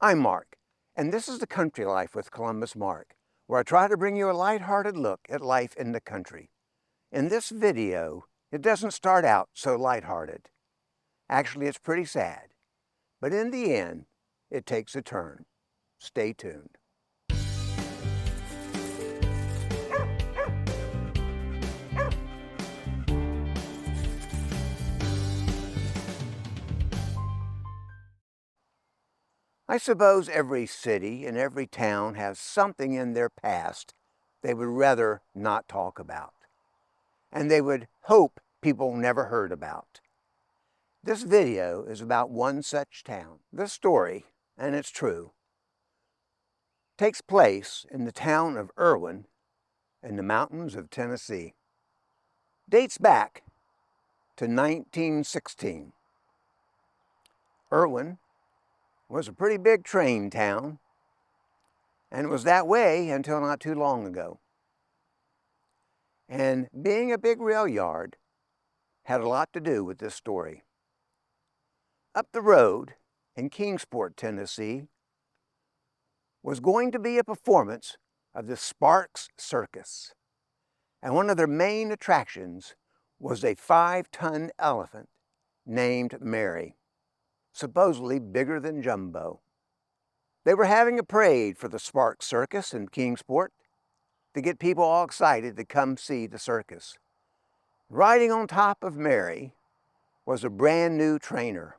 I'm Mark, and this is the Country Life with Columbus Mark, where I try to bring you a lighthearted look at life in the country. In this video, it doesn't start out so lighthearted. Actually, it's pretty sad, but in the end, it takes a turn. Stay tuned. I suppose every city and every town has something in their past they would rather not talk about, and they would hope people never heard about. This video is about one such town. This story, and it's true, takes place in the town of Erwin in the mountains of Tennessee. Dates back to 1916. Erwin was a pretty big train town, and it was that way until not too long ago. And being a big rail yard had a lot to do with this story. Up the road in Kingsport, Tennessee, was going to be a performance of the Sparks Circus. And one of their main attractions was a 5-ton elephant named Mary, supposedly bigger than Jumbo. They were having a parade for the Sparks Circus in Kingsport to get people all excited to come see the circus. Riding on top of Mary was a brand new trainer.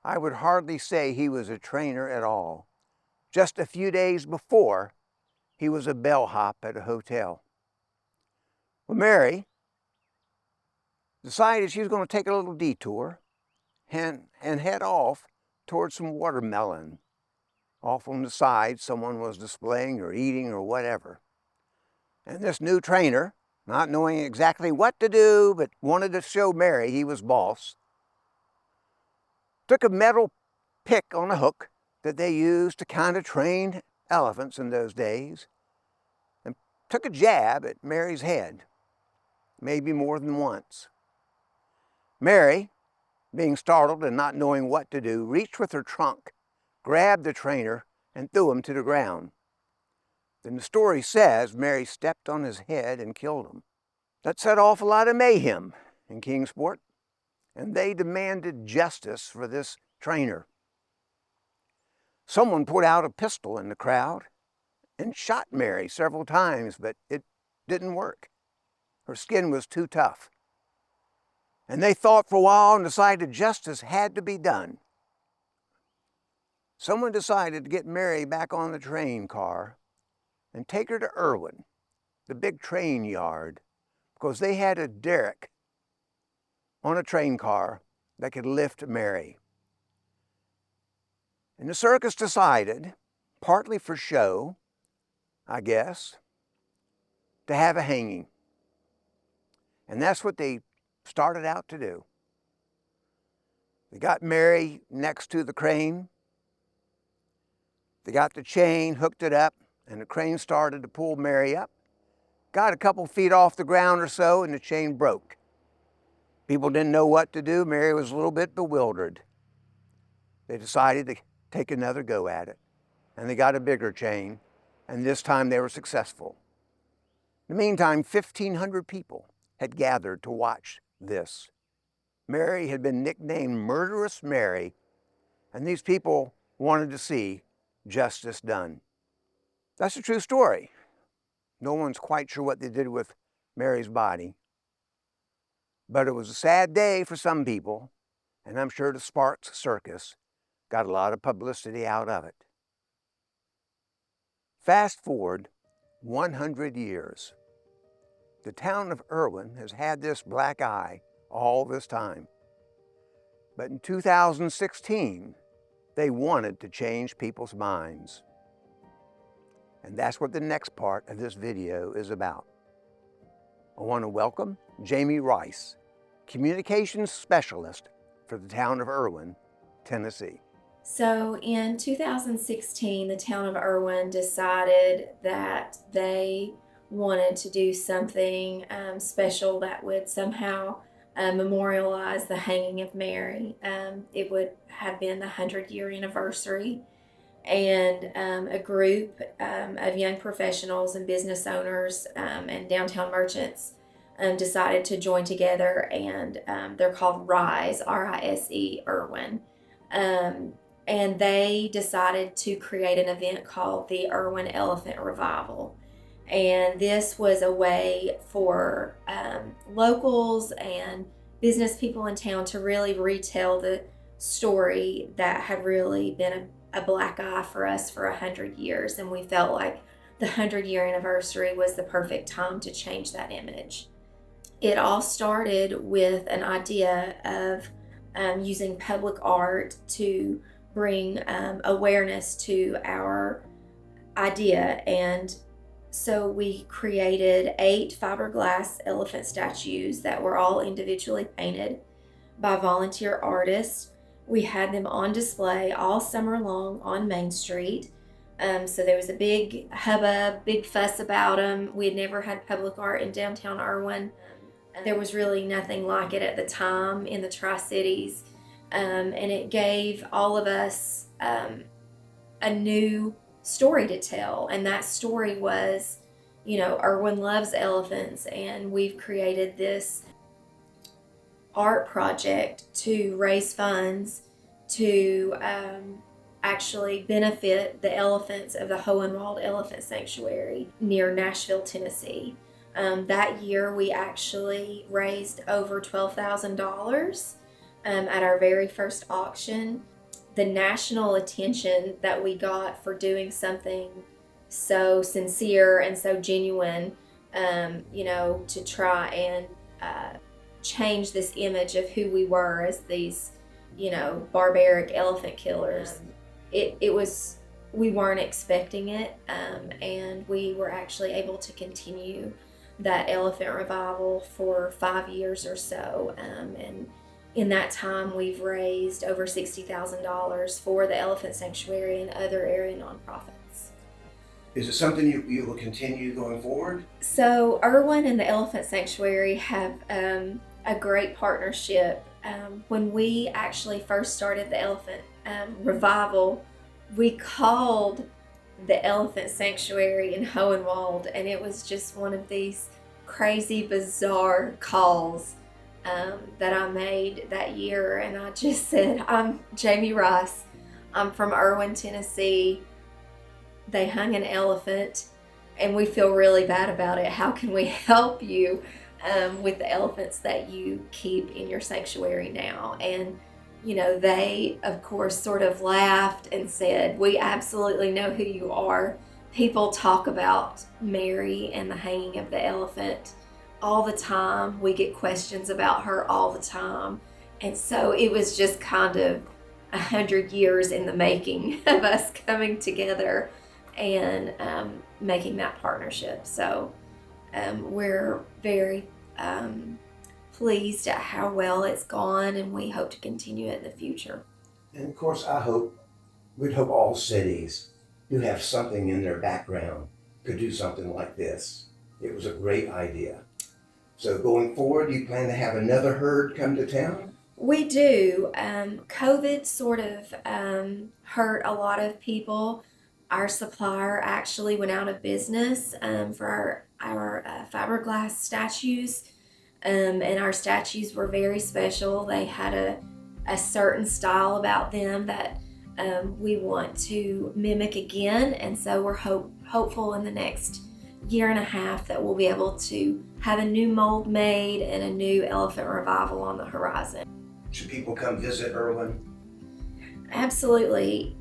I would hardly say he was a trainer at all. Just a few days before, he was a bellhop at a hotel. Well, Mary decided she was going to take a little detour and head off towards some watermelon. Off on the side, someone was displaying or eating or whatever. And this new trainer, not knowing exactly what to do, but wanted to show Mary he was boss, took a metal pick on a hook that they used to kind of train elephants in those days, and took a jab at Mary's head, maybe more than once. Mary, being startled and not knowing what to do, reached with her trunk, grabbed the trainer, and threw him to the ground. Then the story says Mary stepped on his head and killed him. That set off a lot of mayhem in Kingsport, and they demanded justice for this trainer. Someone pulled out a pistol in the crowd and shot Mary several times, but it didn't work. Her skin was too tough. And they thought for a while and decided justice had to be done. Someone decided to get Mary back on the train car and take her to Erwin, the big train yard, because they had a derrick on a train car that could lift Mary. And the circus decided, partly for show, I guess, to have a hanging. And that's what they started out to do. They got Mary next to the crane. They got the chain, hooked it up, and the crane started to pull Mary up. Got a couple feet off the ground or so, and the chain broke. People didn't know what to do. Mary was a little bit bewildered. They decided to take another go at it, and they got a bigger chain, and this time they were successful. In the meantime, 1,500 people had gathered to watch this. Mary had been nicknamed Murderous Mary, and these people wanted to see justice done. That's a true story. No one's quite sure what they did with Mary's body. But it was a sad day for some people, and I'm sure the Sparks Circus got a lot of publicity out of it. Fast forward 100 years. The town of Erwin has had this black eye all this time. But in 2016, they wanted to change people's minds. And that's what the next part of this video is about. I want to welcome Jamie Rice, Communications Specialist for the town of Erwin, Tennessee. So in 2016, the town of Erwin decided that they wanted to do something special that would somehow memorialize the hanging of Mary. It would have been the 100-year anniversary and a group of young professionals and business owners and downtown merchants decided to join together, and they're called RISE, R-I-S-E, Erwin. And they decided to create an event called the Erwin Elephant Revival. And this was a way for locals and business people in town to really retell the story that had really been a black eye for us for 100 years. And we felt like the 100-year anniversary was the perfect time to change that image. It all started with an idea of using public art to bring awareness to our idea. And so we created 8 fiberglass elephant statues that were all individually painted by volunteer artists. We had them on display all summer long on Main Street. So there was a big hubbub, big fuss about them. We had never had public art in downtown Erwin. There was really nothing like it at the time in the Tri-Cities. And it gave all of us a new story to tell. And that story was, Erwin loves elephants, and we've created this art project to raise funds to actually benefit the elephants of the Hohenwald Elephant Sanctuary near Nashville, Tennessee. That year we actually raised over $12,000 at our very first auction. The national attention that we got for doing something so sincere and so genuine, to try and change this image of who we were as these, barbaric elephant killers. We weren't expecting it, and we were actually able to continue that elephant revival for 5 years or so. And in that time, we've raised over $60,000 for the Elephant Sanctuary and other area nonprofits. Is it something you will continue going forward? So Erwin and the Elephant Sanctuary have a great partnership. When we actually first started the Elephant Revival, we called the Elephant Sanctuary in Hohenwald, and it was just one of these crazy, bizarre calls that I made that year. And I just said, I'm Jamie Rice. I'm from Erwin, Tennessee. They hung an elephant, and we feel really bad about it. How can we help you with the elephants that you keep in your sanctuary now? And they, of course, sort of laughed and said, we absolutely know who you are. People talk about Mary and the hanging of the elephant all the time. We get questions about her all the time. And so it was just kind of 100 years in the making of us coming together and making that partnership. So we're very pleased at how well it's gone, and we hope to continue it in the future. And of course, we'd hope all cities who have something in their background could do something like this. It was a great idea. So going forward, you plan to have another herd come to town? We do. COVID sort of hurt a lot of people. Our supplier actually went out of business for our fiberglass statues. And our statues were very special. They had a certain style about them that we want to mimic again. And so we're hopeful in the next year and a half that we'll be able to have a new mold made and a new elephant revival on the horizon. Should people come visit Erwin? Absolutely.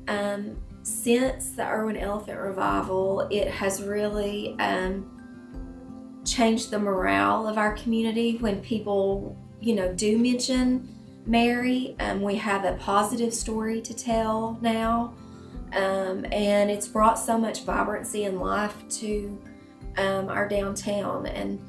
Since the Erwin Elephant Revival, it has really changed the morale of our community. When people, do mention Mary, we have a positive story to tell now, and it's brought so much vibrancy and life to our downtown. And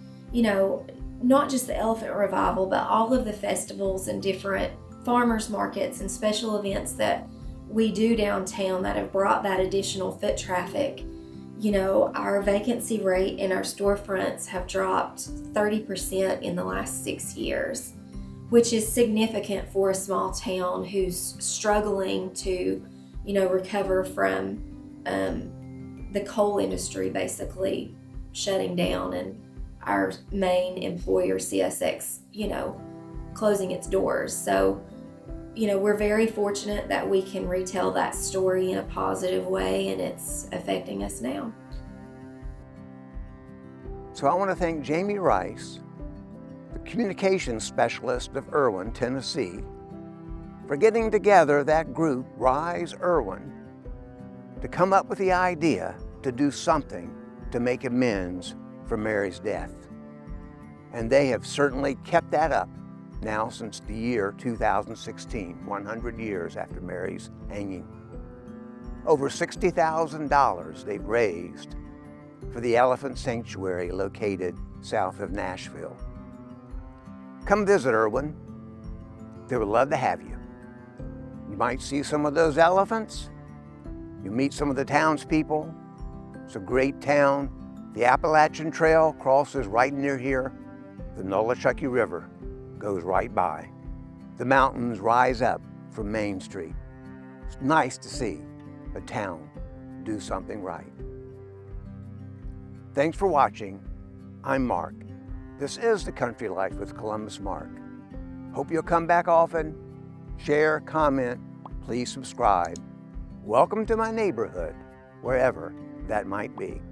not just the Elephant Revival, but all of the festivals and different farmers markets and special events that we do downtown that have brought that additional foot traffic. Our vacancy rate in our storefronts have dropped 30% in the last 6 years, which is significant for a small town who's struggling to recover from the coal industry basically shutting down and our main employer, CSX, closing its doors. So, we're very fortunate that we can retell that story in a positive way, and it's affecting us now. So I want to thank Jamie Rice, the communications specialist of Erwin, Tennessee, for getting together that group, Rise Erwin, to come up with the idea to do something to make amends for Mary's death. And they have certainly kept that up now since the year 2016, 100 years after Mary's hanging. Over $60,000 they've raised for the Elephant Sanctuary located south of Nashville. Come visit Erwin. They would love to have you. You might see some of those elephants. You meet some of the townspeople. It's a great town. The Appalachian Trail crosses right near here. The Nolichucky River goes right by. The mountains rise up from Main Street. It's nice to see a town do something right. Thanks for watching. I'm Mark. This is The Country Life with Columbus Mark. Hope you'll come back often. Share, comment, please subscribe. Welcome to my neighborhood, wherever that might be.